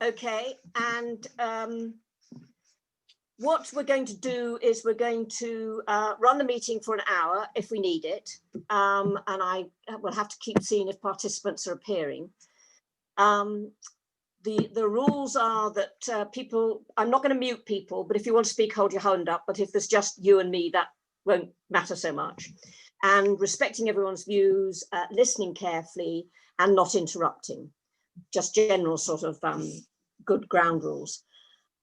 Okay, and what we're going to do is we're going to run the meeting for an hour if we need it, and I will have to keep seeing if participants are appearing. The rules are that people, I'm not going to mute people, but if you want to speak, hold your hand up. But if there's just you and me, that won't matter so much. And respecting everyone's views, listening carefully and not interrupting. Just general sort of good ground rules.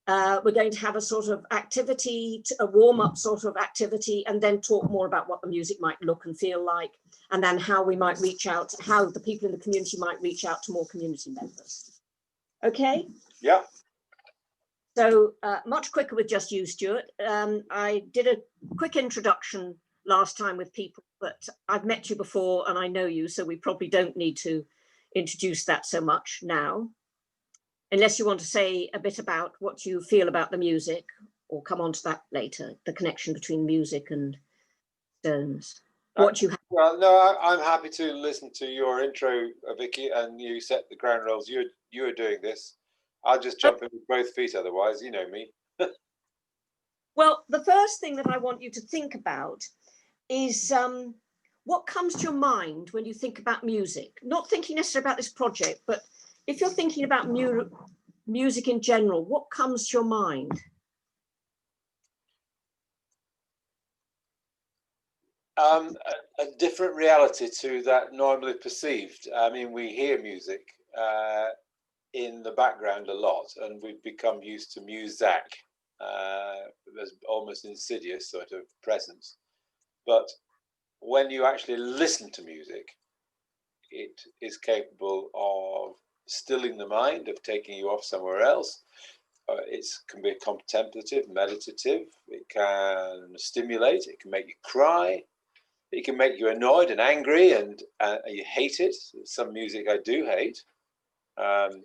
We're going to have a sort of activity, a warm-up sort of activity, and then talk more about what the music might look and feel like, and then how we might reach out, how the people in the community might reach out to more community members. Okay? Yeah. So much quicker with just you, Stuart. I did a quick introduction last time with people, but I've met you before and I know you, so we probably don't need to introduce that so much now. Unless you want to say a bit about what you feel about the music, or come on to that later, the connection between music and Stones. What you have. Well, no, I'm happy to listen to your intro, Vicky, and you set the ground rules. You are doing this. I'll just jump in with both feet, otherwise, you know me. Well, the first thing that I want you to think about is what comes to your mind when you think about music? Not thinking necessarily about this project, but if you're thinking about music in general, what comes to your mind? A different reality to that normally perceived. I mean, we hear music in the background a lot, and we've become used to muzak. There's almost insidious sort of presence. But when you actually listen to music, it is capable of stilling the mind, of taking you off somewhere else. It can be contemplative, meditative. It can stimulate. It can make you cry. It can make you annoyed and angry, and you hate it. Some music I do hate, and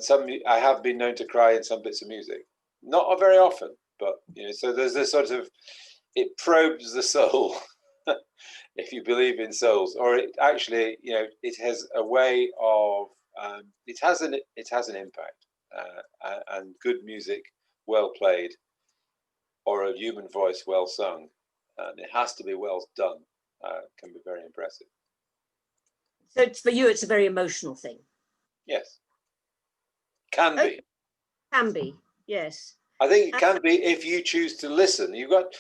some I have been known to cry in some bits of music. Not very often, but you know. So there's this sort of, it probes the soul, if you believe in souls, or it actually, you know, it has a way of it has an impact, and good music, well played, or a human voice well sung. And it has to be well done, can be very impressive. So it's, for you, it's a very emotional thing. Yes. Can be. Can be, yes. I think it can be if you choose to listen. But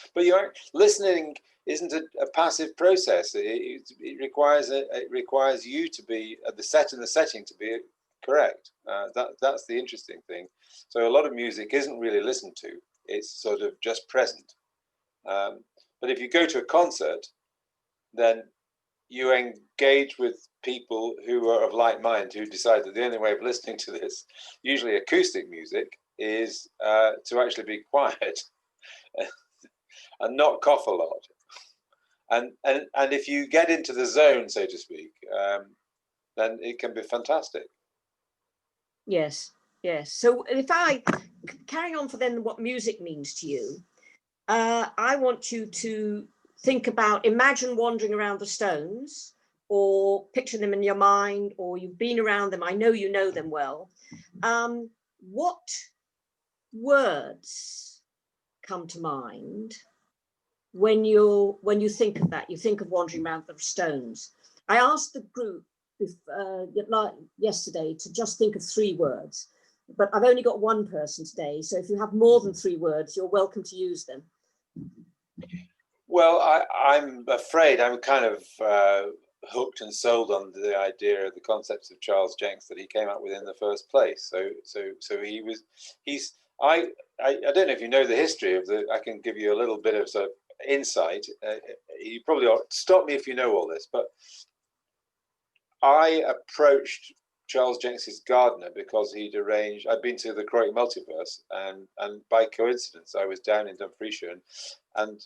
listening isn't a passive process. It requires you to be at the setting to be correct. That's the interesting thing. So a lot of music isn't really listened to. It's sort of just present. But if you go to a concert, then you engage with people who are of like mind, who decide that the only way of listening to this, usually acoustic music, is to actually be quiet and not cough a lot. And if you get into the zone, so to speak, then it can be fantastic. Yes, yes. So if I carry on for then what music means to you, I want you to think about, imagine wandering around the Stones, or picture them in your mind, or you've been around them. I know you know them well. What words come to mind when you think of that? You think of wandering around the Stones. I asked the group yesterday to just think of 3 words, but I've only got one person today. So if you have more than 3 words, you're welcome to use them. Well, I'm afraid I'm kind of hooked and sold on the idea of the concepts of Charles Jenks that he came up with in the first place. So I don't know if you know the history of I can give you a little bit of sort of insight. You probably ought to stop me if you know all this, but I approached Charles Jenks's gardener because I'd been to the Croydon Multiverse, and by coincidence I was down in Dumfriesshire, and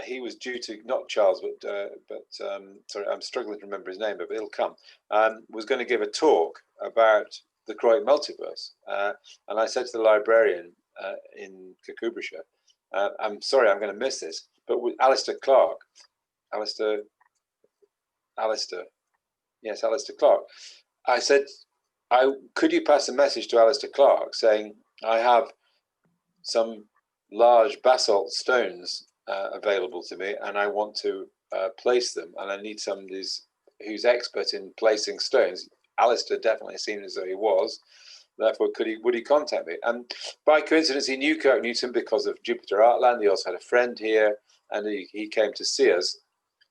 he was due to, not Charles, but sorry, I'm struggling to remember his name, but it'll come. Was going to give a talk about the Croydon Multiverse, and I said to the librarian in Kirkcudbrightshire, I'm sorry, I'm going to miss this, but with Alistair Clark, Alistair Clark. I said, could you pass a message to Alistair Clark saying, I have some large basalt stones available to me, and I want to place them, and I need somebody who's expert in placing stones. Alistair definitely seemed as though he was. Therefore, would he contact me? And by coincidence, he knew Kirk Newton because of Jupiter Artland. He also had a friend here, and he came to see us.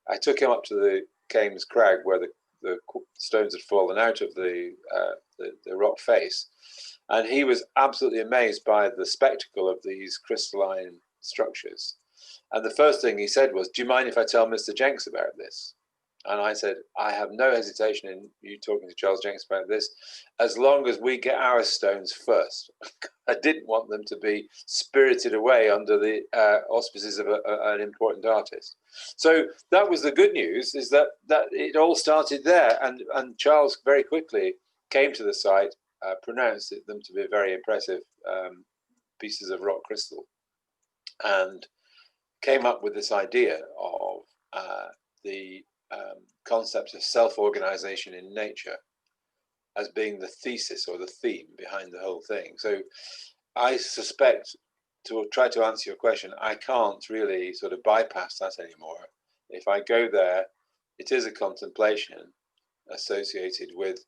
I took him up to the Kames Crag where the stones had fallen out of the rock face, and he was absolutely amazed by the spectacle of these crystalline structures. And the first thing he said was, "Do you mind if I tell Mr. Jenks about this?" And I said, "I have no hesitation in you talking to Charles Jenks about this, as long as we get our stones first." I didn't want them to be spirited away under the auspices of an important artist. So that was the good news, is that it all started there. And Charles very quickly came to the site, pronounced them to be very impressive pieces of rock crystal, and came up with this idea of the concept of self-organization in nature as being the thesis or the theme behind the whole thing. So I suspect, to try to answer your question, I can't really sort of bypass that anymore. If I go there, it is a contemplation associated with,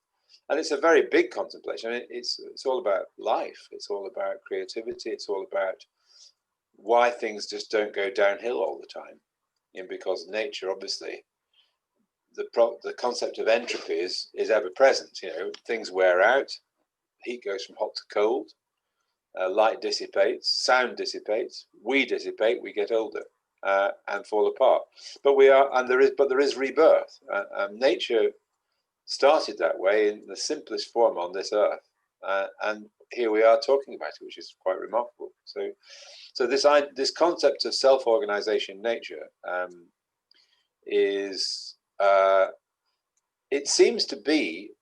and it's a very big contemplation. I mean, it's all about life. It's all about creativity. It's all about why things just don't go downhill all the time. And because nature, obviously, the concept of entropy is ever present. You know, things wear out, heat goes from hot to cold, light dissipates, sound dissipates, we dissipate, we get older and fall apart. But there is rebirth. Nature started that way in the simplest form on this earth, and here we are talking about it, which is quite remarkable. So this concept of self-organization in nature is. It seems to be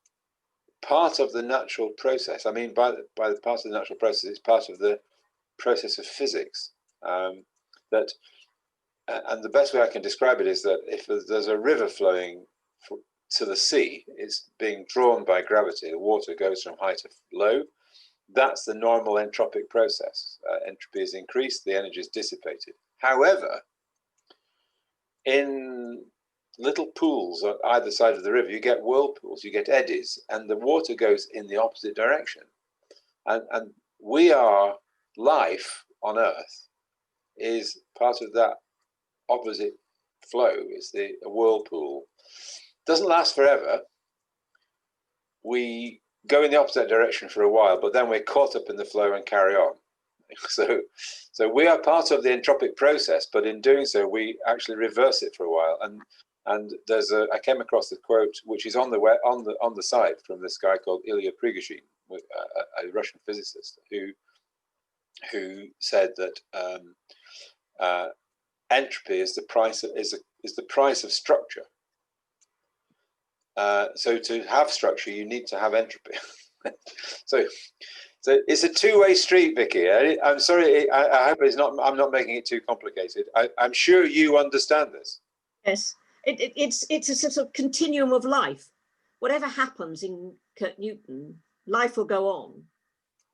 part of the natural process. I mean, by the part of the natural process, it's part of the process of physics. And the best way I can describe it is that if there's a river flowing to the sea, it's being drawn by gravity. The water goes from high to low. That's the normal entropic process. Entropy is increased, the energy is dissipated. However, in little pools on either side of the river, you get whirlpools, you get eddies, and the water goes in the opposite direction. And life on Earth is part of that opposite flow. It's a whirlpool. Doesn't last forever. We go in the opposite direction for a while, but then we're caught up in the flow and carry on. So we are part of the entropic process, but in doing so, we actually reverse it for a while. And I came across the quote, which is on the site, from this guy called Ilya Prigogine, a Russian physicist, who said that entropy is the price of structure. So to have structure, you need to have entropy. So it's a two-way street, Vicky. I'm sorry. I hope I'm not making it too complicated. I'm sure you understand this. Yes. It's a sort of continuum of life. Whatever happens in Kirk Newton, life will go on.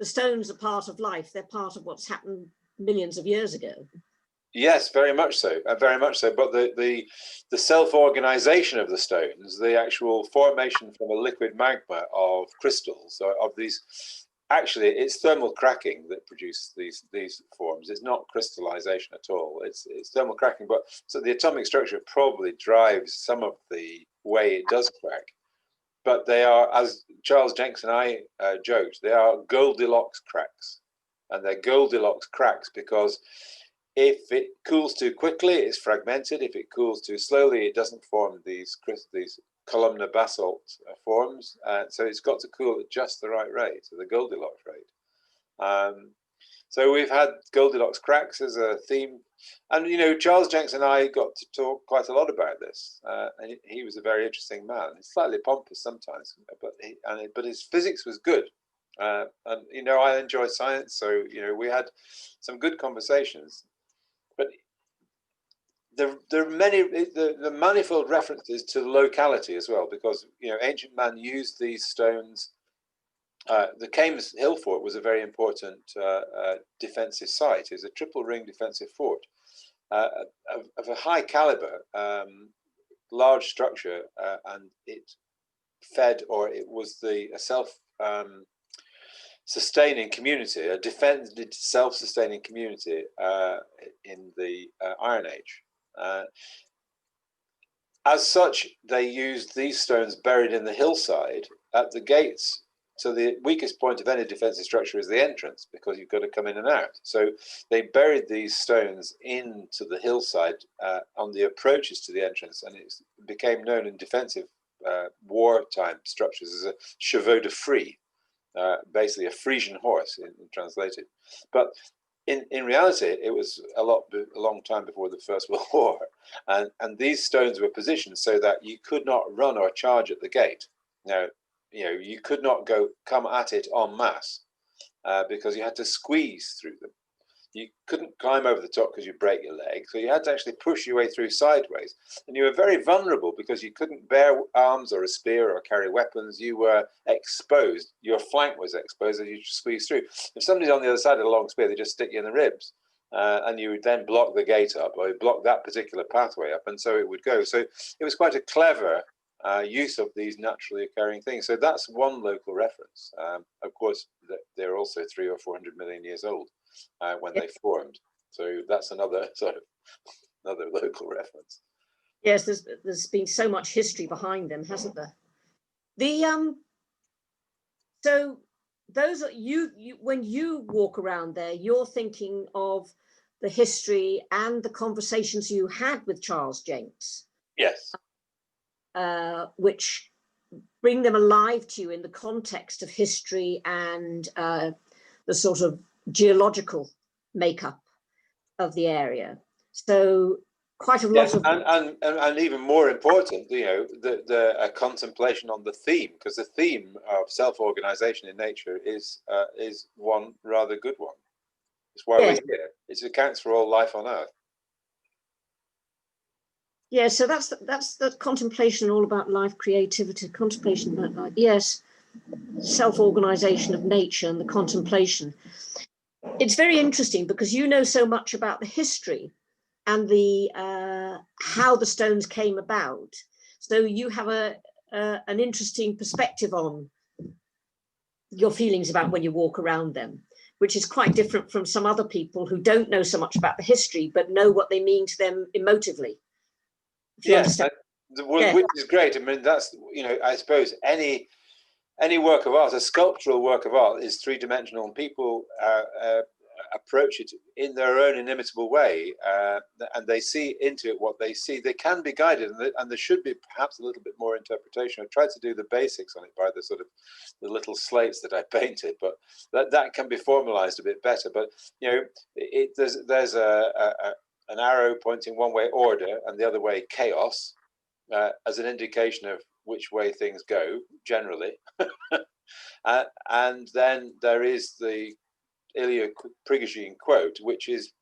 The stones are part of life. They're part of what's happened millions of years ago. Yes, very much so. Very much so. But the self-organization of the stones, the actual formation from a liquid magma of crystals, of these. Actually, it's thermal cracking that produces these forms. It's not crystallization at all. It's thermal cracking. But so the atomic structure probably drives some of the way it does crack. But they are, as Charles Jenks and I joked, they are Goldilocks cracks, and they're Goldilocks cracks because if it cools too quickly, it's fragmented. If it cools too slowly, it doesn't form these columnar basalt forms. So it's got to cool at just the right rate, so the Goldilocks rate. So we've had Goldilocks cracks as a theme. And, you know, Charles Jenks and I got to talk quite a lot about this. And he was a very interesting man. He's slightly pompous sometimes, but his physics was good. And, you know, I enjoy science. So, you know, we had some good conversations. But there are many, the manifold references to locality as well, because, you know, ancient man used these stones the Kames Hill Fort was a very important defensive site. It was a triple ring defensive fort of a high caliber, large structure, and it fed, or it was a self-sustaining community, a defended self-sustaining community in the Iron Age. As such, they used these stones buried in the hillside at the gates. So the weakest point of any defensive structure is the entrance, because you've got to come in and out. So they buried these stones into the hillside on the approaches to the entrance, and it became known in defensive wartime structures as a chevaux de frise, basically a Frisian horse, translated. But in reality, it was a long time before the First World War, and these stones were positioned so that you could not run or charge at the gate. Now, you could not come at it en masse because you had to squeeze through them. You couldn't climb over the top because you break your leg, so you had to actually push your way through sideways, and you were very vulnerable because you couldn't bear arms or a spear or carry weapons. You were exposed. Your flank was exposed as you squeezed through. If somebody's on the other side of a long spear, they just stick you in the ribs, and you would then block the gate up, or block that particular pathway up, and so it would go. So it was quite a clever use of these naturally occurring things. So that's one local reference. Of course, they're also 300 or 400 million years old when they formed. So that's another another local reference. Yes, there's been so much history behind them, hasn't there? So those are you when you walk around there, you're thinking of the history and the conversations you had with Charles Jenks. Yes. Which bring them alive to you in the context of history and the sort of geological makeup of the area. So quite a lot of, and even more important, the contemplation on the theme, because the theme of self-organization in nature is one rather good one. It's why we're here. It accounts for all life on Earth. Yeah, so that's the contemplation, all about life, creativity, contemplation about life. Yes, self-organization of nature and the contemplation. It's very interesting because you know so much about the history and the how the stones came about. So you have an interesting perspective on your feelings about when you walk around them, which is quite different from some other people who don't know so much about the history but know what they mean to them emotively. Yes, which is great. I mean, that's, I suppose any work of art, a sculptural work of art, is three-dimensional, and people approach it in their own inimitable way, and they see into it what they see. They can be guided, and there should be perhaps a little bit more interpretation. I tried to do the basics on it by the sort of the little slates that I painted, but that can be formalized a bit better. But there's an arrow pointing one way, order, and the other way, chaos, as an indication of which way things go, generally. And then there is the Ilya Prigogine quote, which is,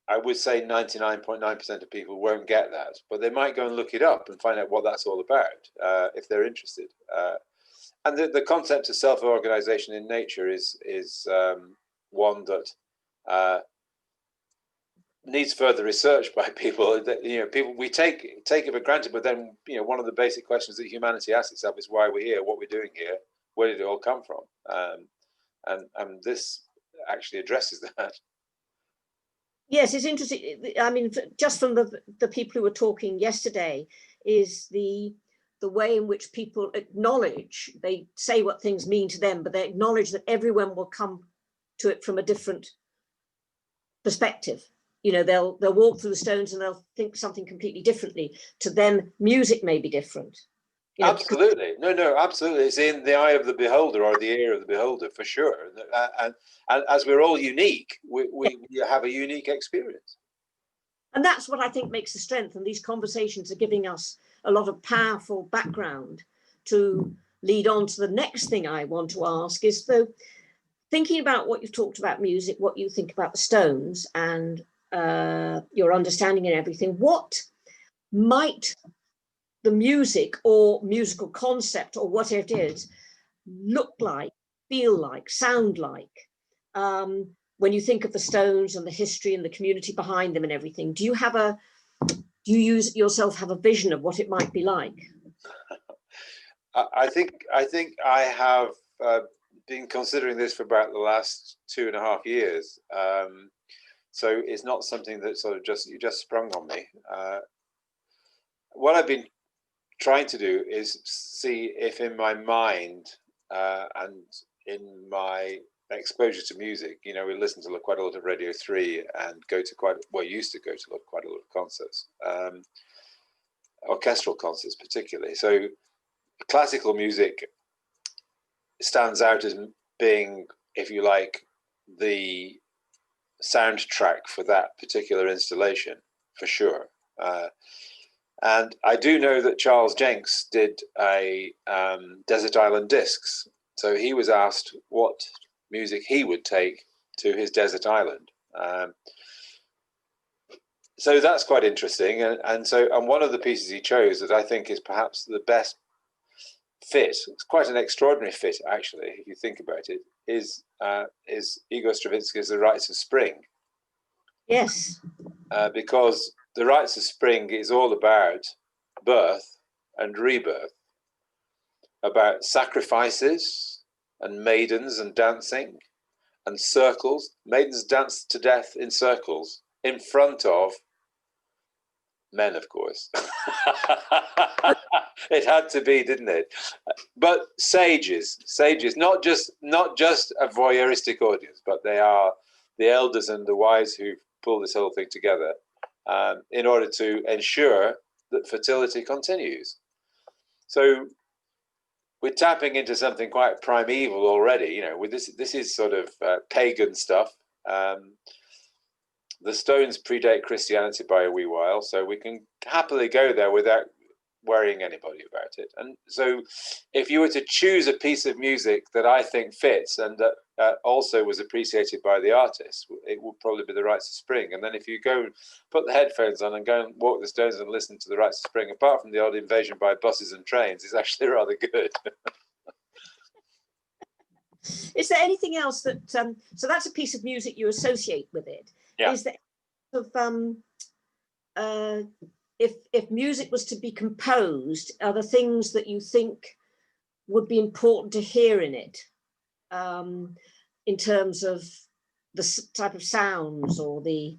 I would say 99.9% of people won't get that, but they might go and look it up and find out what that's all about, if they're interested. And the concept of self-organization in nature is one that needs further research by people. People, we take it for granted, but then one of the basic questions that humanity asks itself is why we're here, what we're doing here, where did it all come from, and this actually addresses that. Yes, it's interesting. I mean, just from the people who were talking yesterday, is the way in which people acknowledge, they say what things mean to them, but they acknowledge that everyone will come to it from a different perspective. They'll walk through the stones and they'll think something completely differently. To them, music may be different. Absolutely. No, absolutely. It's in the eye of the beholder, or the ear of the beholder, for sure. And as we're all unique, we have a unique experience. And that's what I think makes the strength. And these conversations are giving us a lot of powerful background to lead on to the next thing I want to ask is, though, thinking about what you've talked about music, what you think about the Stones, and your understanding and everything, what might the music or musical concept or whatever it is look like, feel like, sound like? When you think of the Stones and the history and the community behind them and everything, do you yourself have a vision of what it might be like? I think I have been considering this for about the last 2.5 years. So it's not something that sort of just sprung on me. What I've been trying to do is see if in my mind and in my exposure to music, you know, we listen to quite a lot of Radio 3 and used to go to quite a lot of concerts, orchestral concerts particularly. So classical music stands out as being, if you like, the soundtrack for that particular installation, for sure. And I do know that Charles Jenks did a Desert Island Discs. So he was asked what music he would take to his desert island. So that's quite interesting. And one of the pieces he chose that I think is perhaps the best fit, it's quite an extraordinary fit actually, if you think about it, is Igor Stravinsky's The Rites of Spring. Yes. Because The Rites of Spring is all about birth and rebirth, about sacrifices and maidens and dancing and circles. Maidens dance to death in circles in front of men, of course. It had to be, didn't it? But sages, not just a voyeuristic audience, but they are the elders and the wise who pull this whole thing together in order to ensure that fertility continues. So we're tapping into something quite primeval already, you know, with this is sort of pagan stuff. The Stones predate Christianity by a wee while, so we can happily go there without worrying anybody about it. And so if you were to choose a piece of music that I think fits and that also was appreciated by the artist, it would probably be The Rites of Spring. And then if you go put the headphones on and go and walk the Stones and listen to The Rites of Spring, apart from the odd invasion by buses and trains, it's actually rather good. Is there anything else that, so that's a piece of music you associate with it. Yeah. Is there if music was to be composed, are there things that you think would be important to hear in it, in terms of the type of sounds or the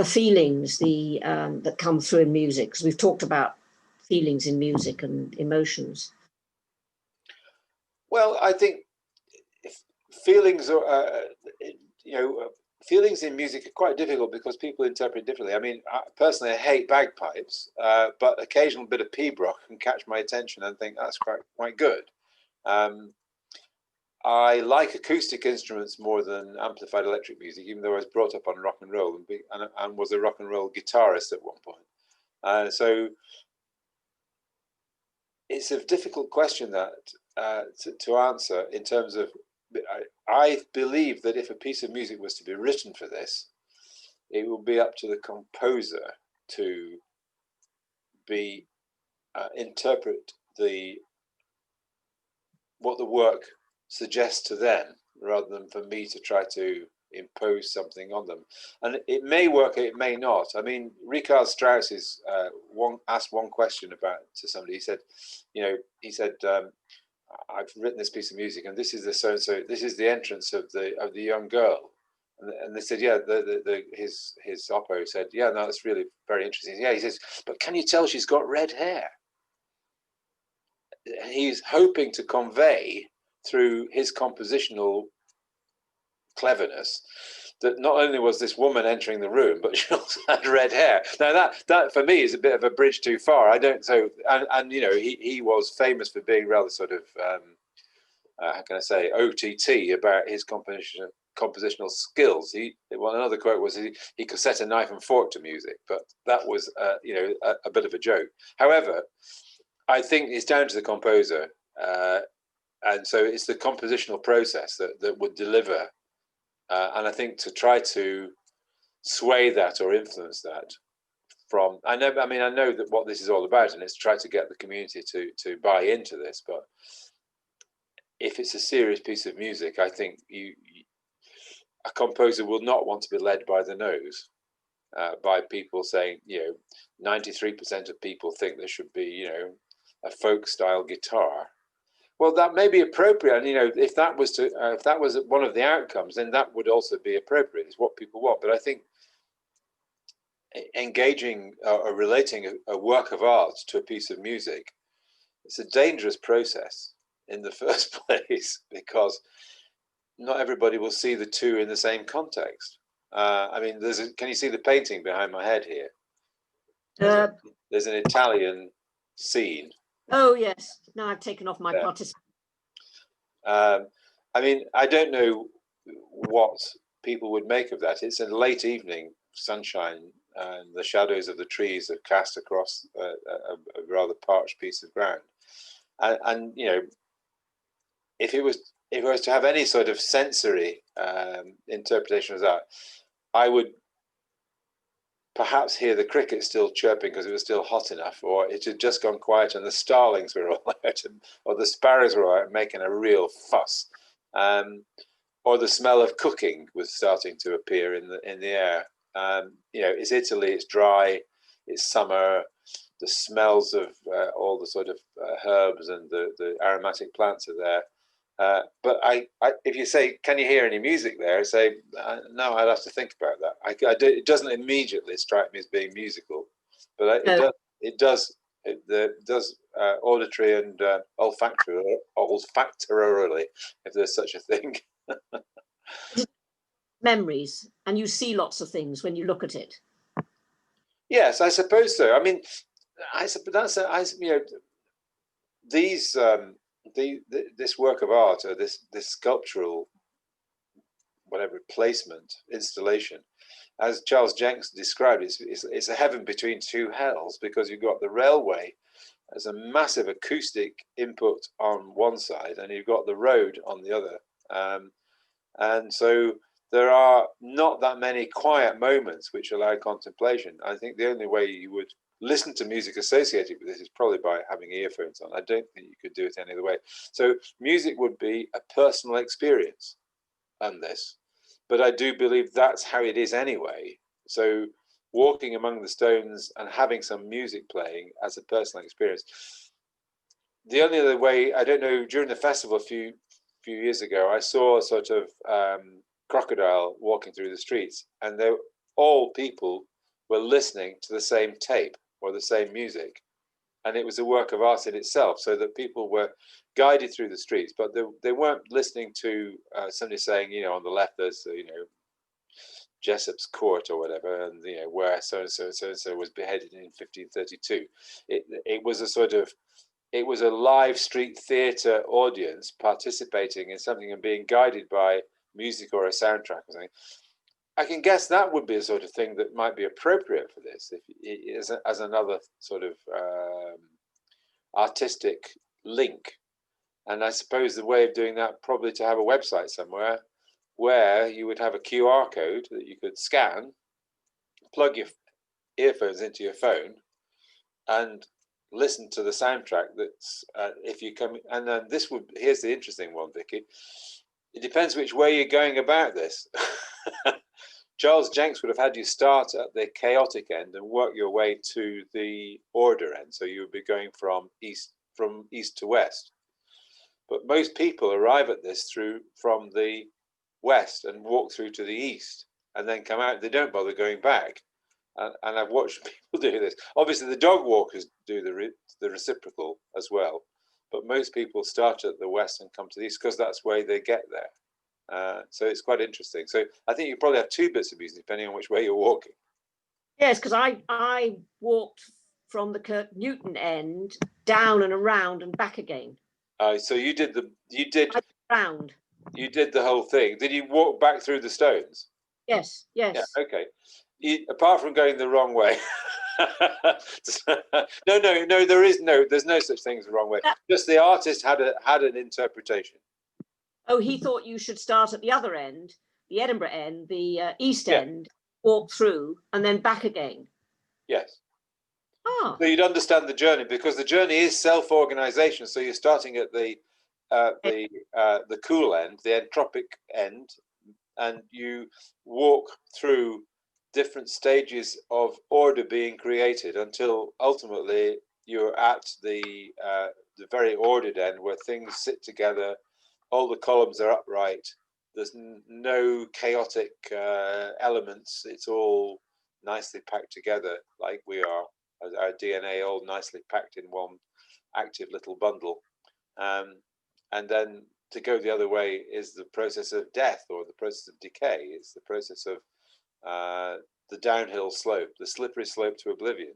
feelings that come through in music? Because we've talked about feelings in music and emotions. Well, I think feelings are, feelings in music are quite difficult because people interpret differently. I mean, personally, I hate bagpipes, but occasional bit of pibroch can catch my attention and think that's quite good. I like acoustic instruments more than amplified electric music, even though I was brought up on rock and roll and was a rock and roll guitarist at one point. So it's a difficult question that to answer in terms of, I believe that if a piece of music was to be written for this, it would be up to the composer to interpret what the work suggests to them, rather than for me to try to impose something on them. And it may work, it may not. I mean, Richard Strauss asked one question to somebody. He said, I've written this piece of music, and this is the so-and-so. This is the entrance of the young girl, and they said, yeah. His oppo said, yeah, no, that's really very interesting. Yeah, he says, but can you tell she's got red hair? He's hoping to convey through his compositional cleverness that not only was this woman entering the room, but she also had red hair. Now that for me is a bit of a bridge too far. I don't and he was famous for being rather sort of how can I say, OTT about his compositional skills. Another quote was he could set a knife and fork to music, but that was a bit of a joke. However, I think it's down to the composer, and so it's the compositional process that would deliver. And I think to try to sway that or influence that from, I know that what this is all about, and it's try to get the community to buy into this. But if it's a serious piece of music, I think a composer will not want to be led by the nose by people saying, 93% of people think there should be, a folk style guitar. Well, that may be appropriate, and if that was one of the outcomes, then that would also be appropriate. It's what people want. But I think engaging or relating a work of art to a piece of music, it's a dangerous process in the first place, because not everybody will see the two in the same context. Can you see the painting behind my head here? There's an Italian scene. Oh yes, now I've taken off my participant. I don't know what people would make of that. It's a late evening, sunshine, and the shadows of the trees are cast across a rather parched piece of ground. And if it was to have any sort of sensory interpretation of that, I would perhaps hear the cricket still chirping because it was still hot enough, or it had just gone quiet and the starlings were all out, or the sparrows were out making a real fuss, or the smell of cooking was starting to appear in the air. It's Italy, it's dry, it's summer, the smells of all the sort of herbs and the aromatic plants are there. But if you say, can you hear any music there? I say, no, I'd have to think about that. It doesn't immediately strike me as being musical, but it does auditory and olfactorily, if there's such a thing. Memories, and you see lots of things when you look at it. Yes, I suppose so. This work of art, or this sculptural, whatever, placement, installation, as Charles Jenks described, it's a heaven between two hells, because you've got the railway as a massive acoustic input on one side, and you've got the road on the other. And so there are not that many quiet moments which allow contemplation. I think the only way you would listen to music associated with this is probably by having earphones on. I don't think you could do it any other way. So music would be a personal experience on this, but I do believe that's how it is anyway. So walking among the stones and having some music playing as a personal experience. The only other way, I don't know, during the festival a few years ago, I saw a sort of crocodile walking through the streets, and all people were listening to the same tape or the same music, and it was a work of art in itself, so that people were guided through the streets, but they weren't listening to somebody saying, on the left there's Jessop's court or whatever, and where so and so was beheaded in 1532. It was a live street theatre audience participating in something and being guided by music or a soundtrack or something. I can guess that would be a sort of thing that might be appropriate for this, as another sort of artistic link. And I suppose the way of doing that, probably to have a website somewhere where you would have a QR code that you could scan, plug your earphones into your phone, and listen to the soundtrack. That's if you come, and then here's the interesting one, Vicky. It depends which way you're going about this. Charles Jenks would have had you start at the chaotic end and work your way to the order end. So you would be going from east to west. But most people arrive at this from the west and walk through to the east and then come out. They don't bother going back. And I've watched people do this. Obviously, the dog walkers do the reciprocal as well. But most people start at the west and come to the east because that's where they get there. So it's quite interesting. So I think you probably have two bits of music depending on which way you're walking. Yes, because I walked from the Kirk Newton end down and around and back again. So you did round. You did the whole thing. Did you walk back through the stones? Yes. Yeah, okay. Apart from going the wrong way. No, there's no such thing as the wrong way. Just the artist had an interpretation. Oh, he thought you should start at the other end, the Edinburgh end, the East end, walk through and then back again. Yes. Ah, So you'd understand the journey, because the journey is self-organization. So you're starting at the cool end, the entropic end, and you walk through different stages of order being created until ultimately you're at the very ordered end, where things sit together, all the columns are upright, there's no chaotic elements, it's all nicely packed together, like we are, our DNA all nicely packed in one active little bundle. And then to go the other way is the process of death, or the process of decay. It's the process of the downhill slope, the slippery slope to oblivion.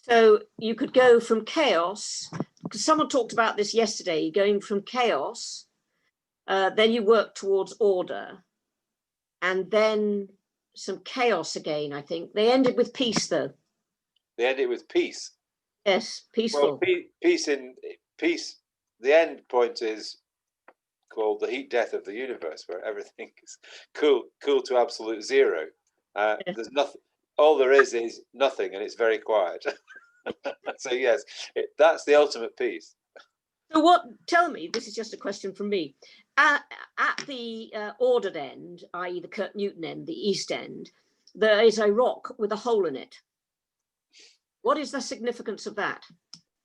so you could go from chaos, because someone talked about this yesterday, going from chaos, then you work towards order, and then some chaos again, I think. They ended with peace, though. They end it with peace. Yes, Well, peaceful. peace. The end point is called the heat death of the universe, where everything is cool to absolute zero. There's nothing. All there is nothing, and it's very quiet. So yes, that's the ultimate peace. So tell me, this is just a question from me. At the ordered end, i.e. the Kurt Newton end, the east end, there is a rock with a hole in it. What is the significance of that?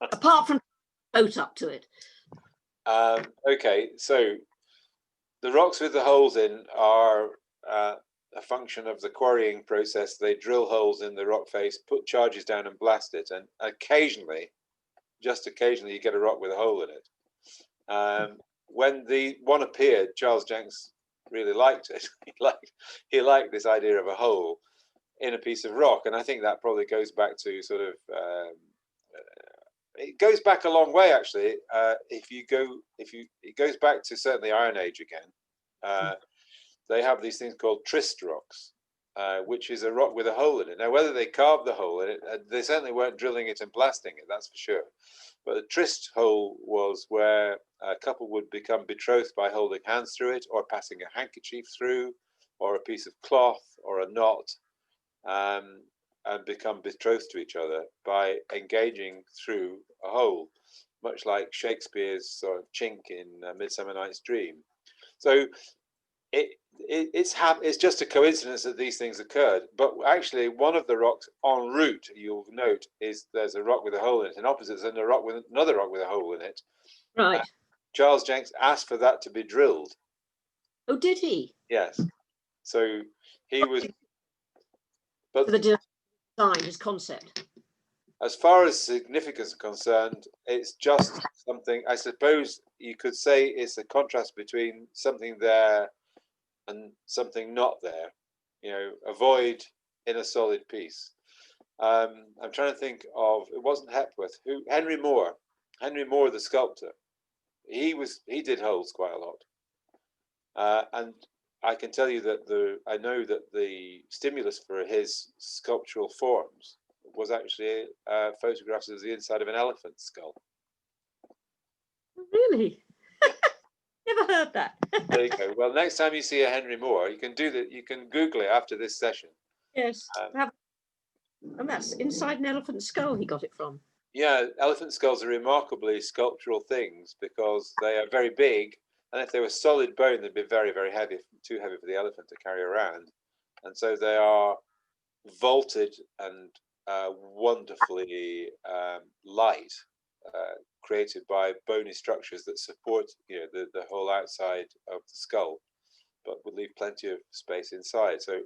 Apart from boat up to it. Okay, so the rocks with the holes in are a function of the quarrying process. They drill holes in the rock face, put charges down and blast it, and occasionally, just occasionally, you get a rock with a hole in it. When the one appeared, Charles Jenks really liked it. He liked this idea of a hole in a piece of rock, and I think that probably goes back to sort of it goes back a long way, actually. It goes back to certainly Iron Age again. They have these things called tryst rocks, which is a rock with a hole in it. Now, whether they carved the hole in it, they certainly weren't drilling it and blasting it, that's for sure. But the tryst hole was where a couple would become betrothed by holding hands through it, or passing a handkerchief through, or a piece of cloth, or a knot, and become betrothed to each other by engaging through a hole, much like Shakespeare's sort of chink in Midsummer Night's Dream. So it's just a coincidence that these things occurred, but actually one of the rocks en route, you'll note, is there's a rock with a hole in it, and opposite there's a rock with another rock with a hole in it. Right. Charles Jenks asked for that to be drilled. Oh, did he? Yes. So he was, but for the design, his concept. As far as significance is concerned, it's just something, I suppose you could say it's a contrast between something there and something not there. You know, a void in a solid piece. I'm trying to think of, it wasn't Hepworth, Henry Moore, the sculptor. He did holes quite a lot. And I can tell you that I know that the stimulus for his sculptural forms was actually photographs of the inside of an elephant skull. Really? Never heard that. There you go. Well, next time you see a Henry Moore, you can do that. You can Google it after this session. Yes. And that's inside an elephant skull he got it from. Yeah, elephant skulls are remarkably sculptural things because they are very big, and if they were solid bone, they'd be very, very heavy, too heavy for the elephant to carry around. And so they are vaulted and wonderfully light, created by bony structures that support, you know, the whole outside of the skull, but would leave plenty of space inside. So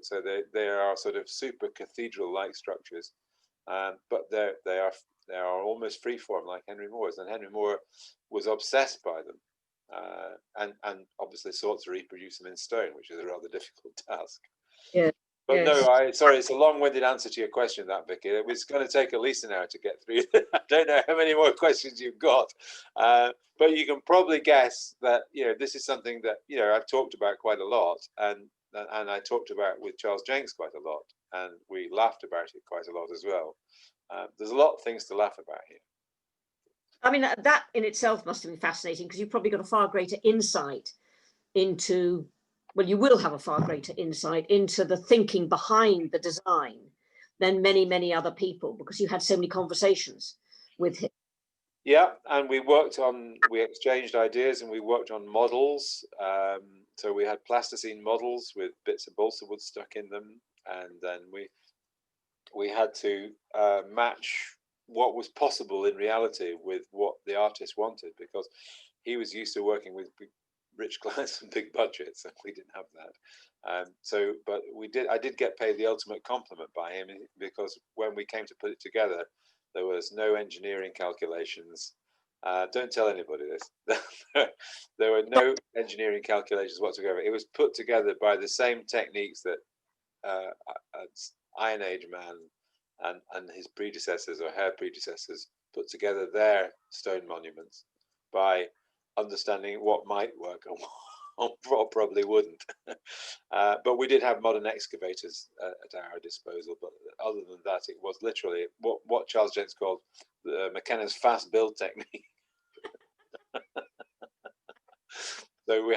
they are sort of super cathedral-like structures, but they are almost freeform like Henry Moore's, and Henry Moore was obsessed by them, and obviously sought to reproduce them in stone, which is a rather difficult task. Yeah. But yes. no, sorry, it's a long-winded answer to your question, that, Vicky. It was going to take at least an hour to get through. I don't know how many more questions you've got, but you can probably guess that, you know, this is something that, you know, I've talked about quite a lot, and I talked about with Charles Jenks quite a lot, and we laughed about it quite a lot as well. There's a lot of things to laugh about here. I mean, that in itself must have been fascinating, because you've probably got a far greater insight into, well, you will have a far greater insight into the thinking behind the design than many, many other people because you had so many conversations with him. Yeah, and we exchanged ideas and we worked on models. So we had plasticine models with bits of balsa wood stuck in them, and then we had to match what was possible in reality with what the artist wanted, because he was used to working with rich clients and big budgets, and we didn't have that. But I did get paid the ultimate compliment by him, because when we came to put it together, there was no engineering calculations. Don't tell anybody this. There were no engineering calculations whatsoever. It was put together by the same techniques that Iron Age man and his predecessors or her predecessors put together their stone monuments, by understanding what might work and what probably wouldn't. But we did have modern excavators at our disposal. But other than that, it was literally what Charles Jenks called McKenna's fast build technique. So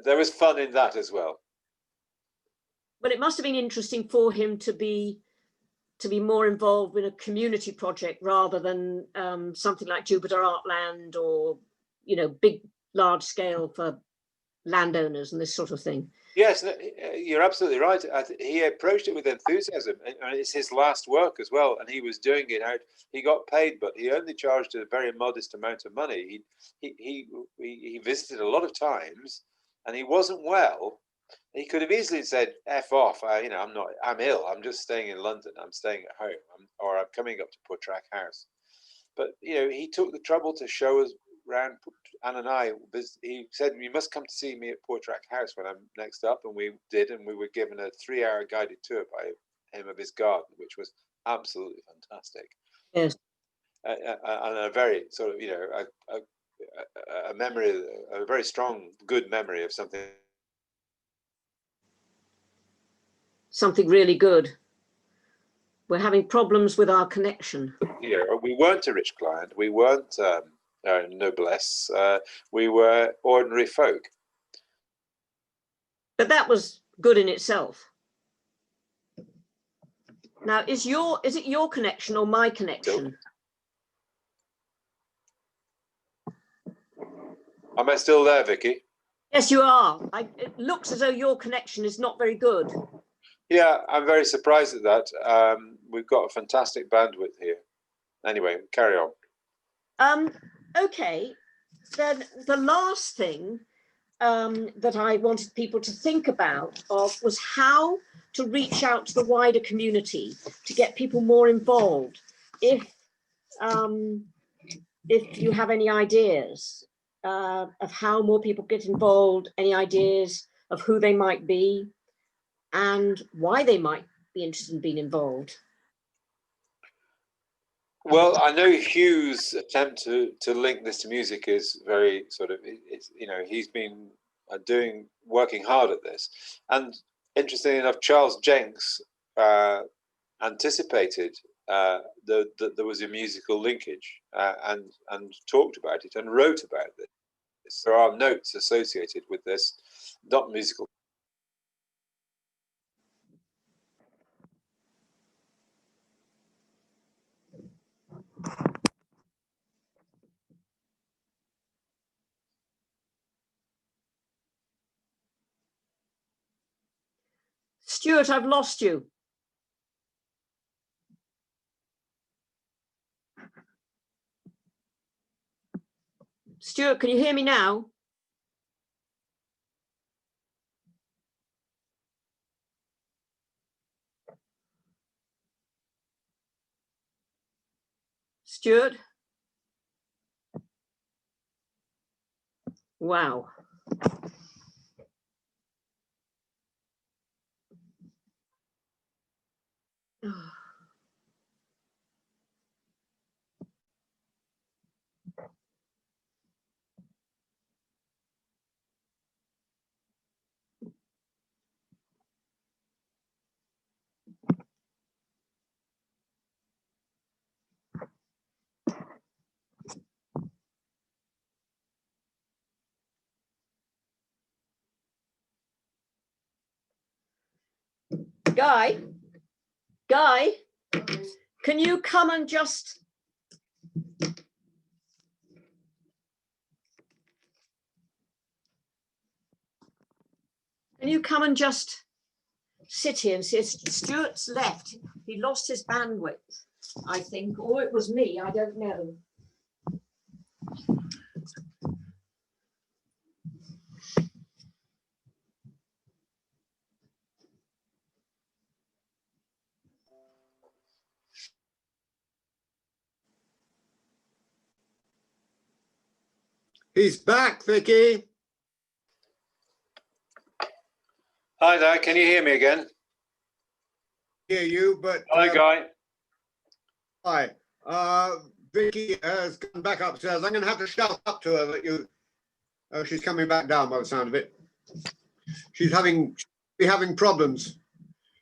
there was fun in that as well. But it must have been interesting for him to be more involved in a community project rather than something like Jupiter Artland, or big large scale for landowners and this sort of thing. Yes, you're absolutely right. He approached it with enthusiasm, and it's his last work as well. And he was doing it out. He got paid, but he only charged a very modest amount of money. He visited a lot of times, and he wasn't well. He could have easily said, "F off." I'm ill. I'm just staying in London. I'm staying at home, or I'm coming up to Portrack House. But he took the trouble to show us around. Anne and I, he said, "You must come to see me at Portrack House when I'm next up," and we did, and we were given a 3-hour guided tour by him of his garden, which was absolutely fantastic. Yes, and a very sort of a memory, a very strong, good memory of something really good. We're having problems with our connection. Yeah, we weren't a rich client. We weren't noblesse. We were ordinary folk. But that was good in itself. Now, is it your connection or my connection? Am I still there, Vicky? Yes, you are. It looks as though your connection is not very good. Yeah, I'm very surprised at that. We've got a fantastic bandwidth here. Anyway, carry on. Okay, then the last thing that I wanted people to think about was how to reach out to the wider community to get people more involved. If you have any ideas of how more people get involved, any ideas of who they might be and why they might be interested in being involved. Well, I know Hugh's attempt to link this to music is very sort of, he's been working hard at this. And interestingly enough, Charles Jenks anticipated that there was a musical linkage and talked about it and wrote about this. There are notes associated with this, not musical. Stuart, I've lost you. Stuart, can you hear me now? Stuart? Wow. Guy? Can you come and just sit here and see? Stuart's left. He lost his bandwidth, I think, or it was me. I don't know. He's back, Vicky. Hi there, can you hear me again? Hear you, but Hi, Guy. hi. Vicky has come back upstairs. I'm going to have to shout up to her that you. Oh, she's coming back down by the sound of it. She's having problems.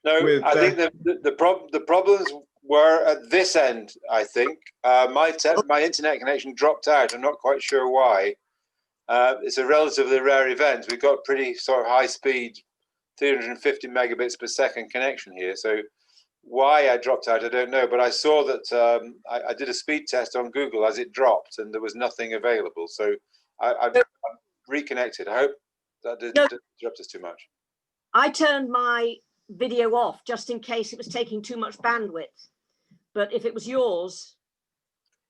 No, With, I think the problems were at this end. I think my internet connection dropped out. I'm not quite sure why. It's a relatively rare event. We've got pretty sort of high speed, 350 megabits per second connection here. So why I dropped out, I don't know. But I saw that I did a speed test on Google as it dropped, and there was nothing available. So I'm reconnected. I hope that didn't disrupt us too much. I turned my video off just in case it was taking too much bandwidth. But if it was yours,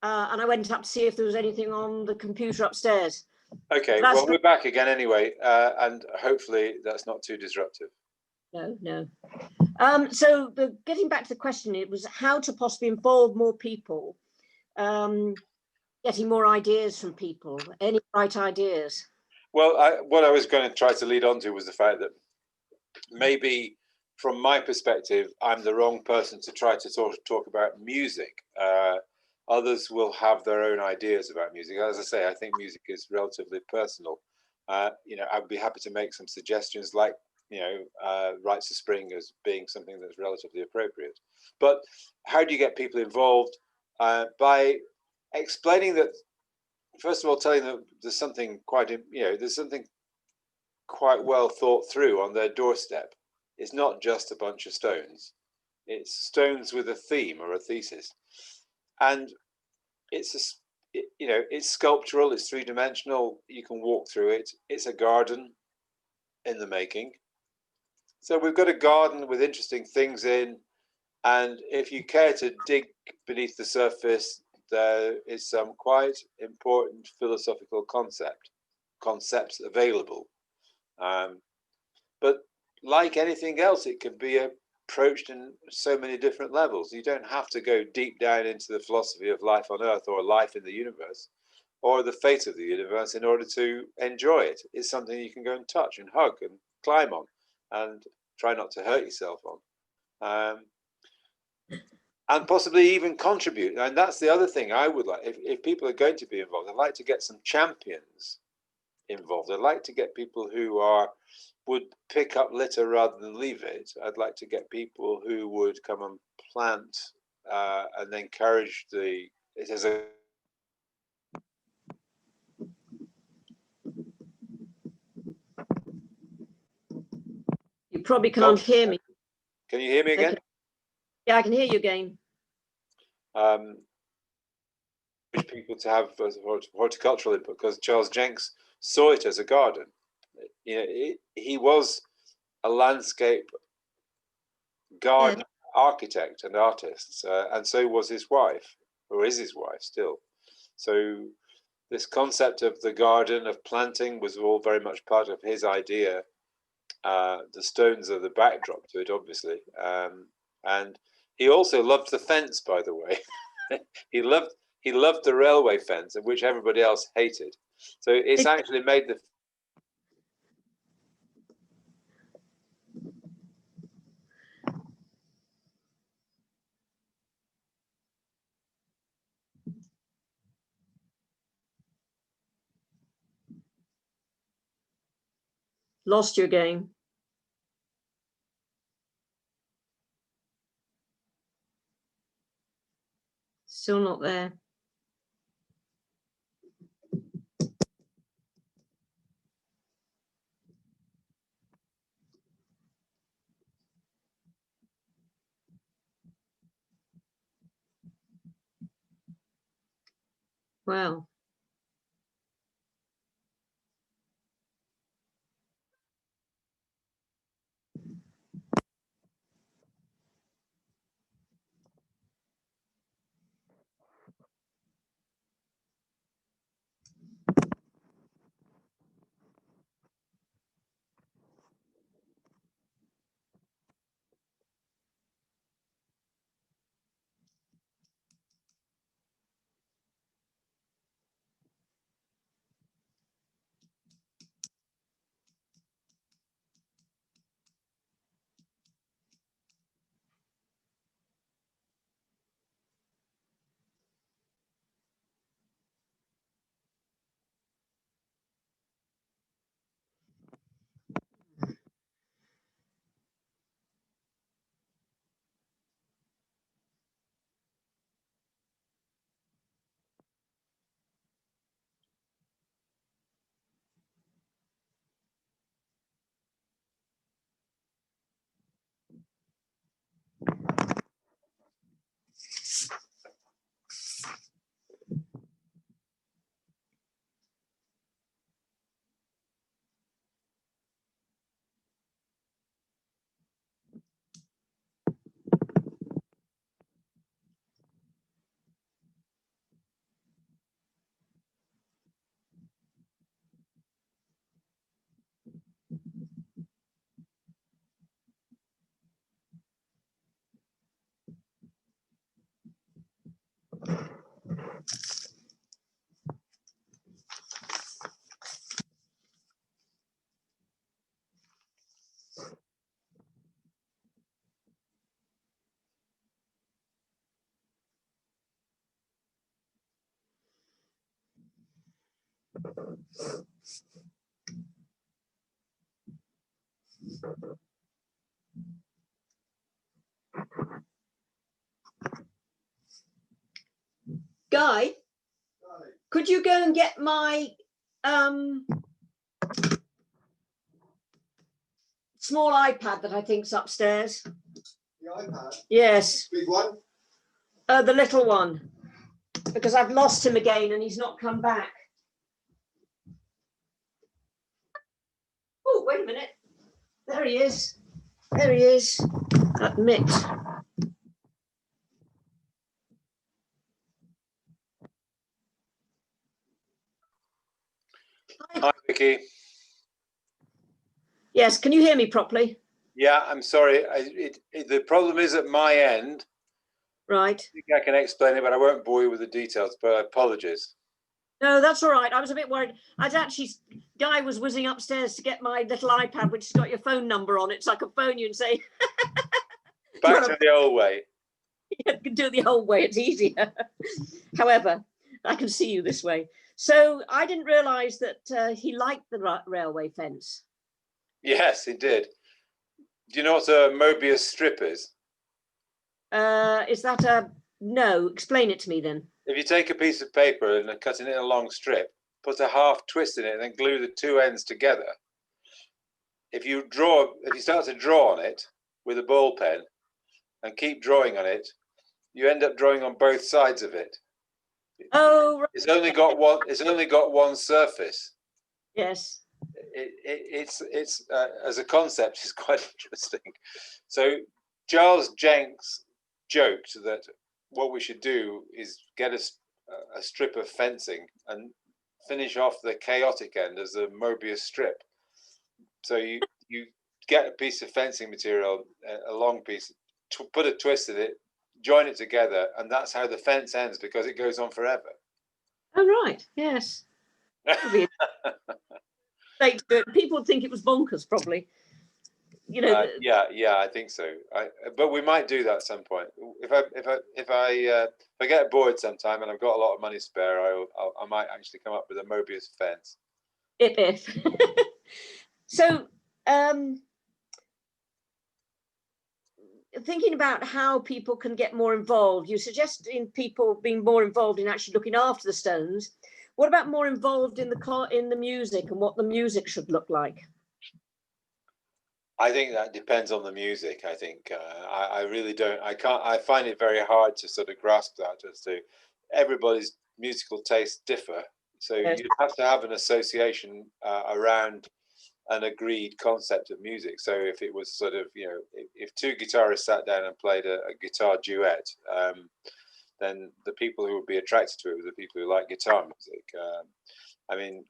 and I went up to see if there was anything on the computer upstairs. Okay, well, we're back again anyway, and hopefully that's not too disruptive. No. So getting back to the question, it was how to possibly involve more people, getting more ideas from people. Any right ideas? Well, what I was going to try to lead on to was the fact that maybe from my perspective, I'm the wrong person to try to talk about music. Others will have their own ideas about music. As I say, I think music is relatively personal. I'd be happy to make some suggestions like, Rites of Spring as being something that's relatively appropriate. But how do you get people involved? By explaining that, first of all, telling them there's something quite well thought through on their doorstep. It's not just a bunch of stones. It's stones with a theme or a thesis. And it's sculptural, it's three-dimensional, you can walk through it. It's a garden in the making. So we've got a garden with interesting things in, and if you care to dig beneath the surface, there is some quite important philosophical concepts available. But like anything else, it can be approached in so many different levels. You don't have to go deep down into the philosophy of life on Earth or life in the universe or the fate of the universe in order to enjoy it. It's something you can go and touch and hug and climb on and try not to hurt yourself on. And possibly even contribute. And that's the other thing I would like. If people are going to be involved, I'd like to get some champions involved. I'd like to get people who would pick up litter rather than leave it. I'd like to get people who would come and plant and encourage it as a. You probably can't hear me. Can you hear me again? Okay. Yeah, I can hear you again. People to have horticultural input because Charles Jenks saw it as a garden. He was a landscape garden architect and artist, and so was his wife, or is his wife still. So this concept of the garden, of planting, was all very much part of his idea. The stones are the backdrop to it, obviously. And he also loved the fence, by the way. He loved the railway fence, which everybody else hated. So it's actually made the. Lost you again. Still not there. Wow. Guy, could you go and get my small iPad that I think's upstairs? The iPad, Yes, big one. the little one, because I've lost him again and he's not come back. Oh, wait a minute. There he is. There he is. Admit. Hi, Vicky. Yes, can you hear me properly? Yeah, I'm sorry. The problem is at my end. Right. I think I can explain it, but I won't bore you with the details. But apologies. No, that's all right. I was a bit worried. Guy was whizzing upstairs to get my little iPad, which has got your phone number on it, so I could phone you and say, Back to the old way. you can do it the whole way. It's easier. However, I can see you this way. So I didn't realise that he liked the railway fence. Yes, he did. Do you know what a Mobius strip is? Is that a no? Explain it to me then. If you take a piece of paper and cut it in a long strip, put a half twist in it, and then glue the two ends together. If you start to draw on it with a ball pen and keep drawing on it, you end up drawing on both sides of it. Oh, right. It's only got one. It's only got one surface. Yes. It's as a concept is quite interesting. So Charles Jenks joked that what we should do is get a strip of fencing and finish off the chaotic end as a Mobius strip. So you get a piece of fencing material, a long piece, put a twist in it, join it together, and that's how the fence ends, because it goes on forever. Oh, right. Yes. People think it was bonkers, probably. You know. Yeah, I think so. But we might do that at some point. If I get bored sometime and I've got a lot of money spare, I might actually come up with a Mobius fence. If. So, thinking about how people can get more involved, you suggest in people being more involved in actually looking after the Stones. What about more involved in the music and what the music should look like? I think that depends on the music. I think I really don't. I find it very hard to sort of grasp that as to everybody's musical tastes differ. So Yes. you have to have an association around an agreed concept of music. So if it was sort of, you know, if two guitarists sat down and played a guitar duet, then the people who would be attracted to it were the people who like guitar music. I mean,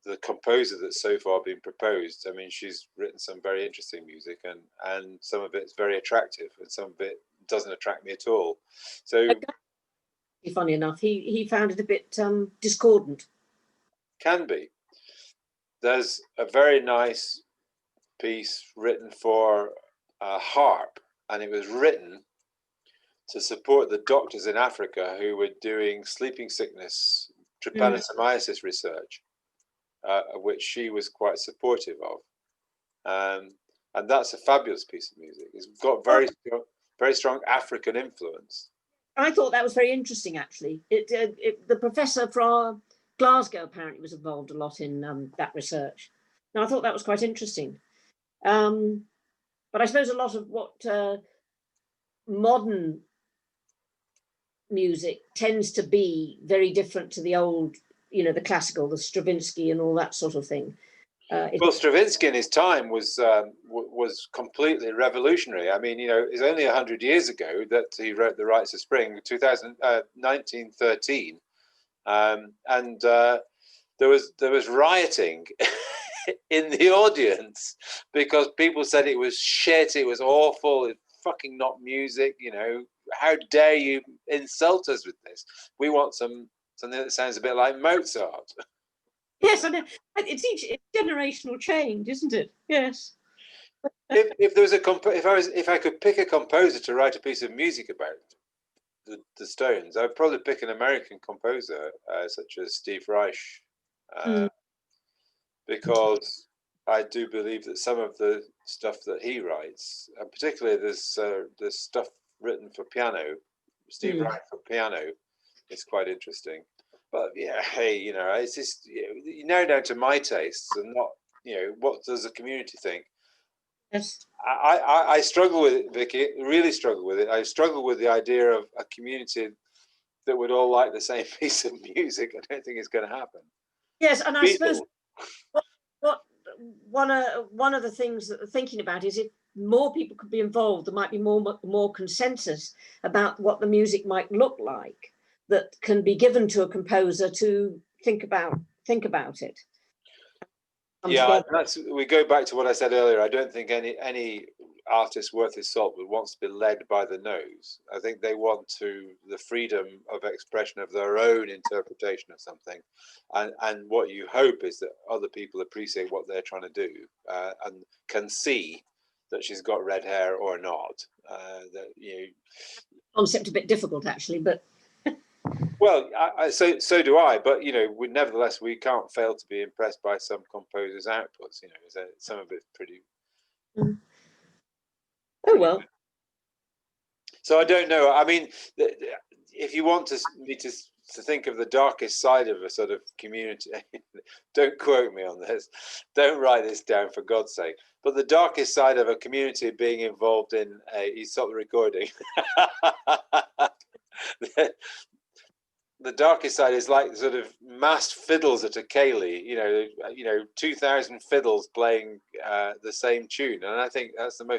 the composer that's so far been proposed, I mean, she's written some very interesting music, and some of it's very attractive, and some of it doesn't attract me at all. So Funny enough, he found it a bit discordant. can be. There's a very nice piece written for harp, and it was written to support the doctors in Africa who were doing sleeping sickness, trypanosomiasis research, which she was quite supportive of. And that's a fabulous piece of music. It's got very strong African influence. I thought that was very interesting, actually. The professor from Glasgow apparently was involved a lot in that research. Now, I thought that was quite interesting. But I suppose a lot of what modern music tends to be very different to the old, you know, the classical, the Stravinsky and all that sort of thing. Well, Stravinsky in his time was completely revolutionary. I mean, you know, it's only 100 years ago that he wrote The Rites of Spring, 1913, and there was rioting in the audience because people said it was shit, it was awful, it's fucking not music. You know, how dare you insult us with this? We want something that sounds a bit like Mozart. Yes, and it's generational change, isn't it? Yes. If there was if I could pick a composer to write a piece of music about the Stones, I'd probably pick an American composer such as Steve Reich, because I do believe that some of the stuff that he writes, and particularly this stuff written for piano, Steve Reich for piano, is quite interesting. But yeah, hey, you know, it's just, you know, down to my tastes and not, you know, what does the community think? Yes. I struggle with it, Vicky. Really struggle with it. I struggle with the idea of a community that would all like the same piece of music. I don't think it's going to happen. Yes, and I suppose what one of the things that they're thinking about is if more people could be involved, there might be more consensus about what the music might look like that can be given to a composer to think about it. Yeah, we go back to what I said earlier. I don't think any artist worth his salt would want to be led by the nose. I think they want the freedom of expression of their own interpretation of something, and what you hope is that other people appreciate what they're trying to do and can see that she's got red hair or not. That, you know, concept a bit difficult actually, but. Well, so do I, but you know, nevertheless, we can't fail to be impressed by some composers' outputs. You know, some of it's pretty. Oh well. So I don't know. I mean, if you want me to think of the darkest side of a sort of community, don't quote me on this. Don't write this down for God's sake. But the darkest side of a community being involved in you stop the recording. The darkest side is like sort of massed fiddles at a ceilidh, you know, 2,000 fiddles playing the same tune, and I think that's the most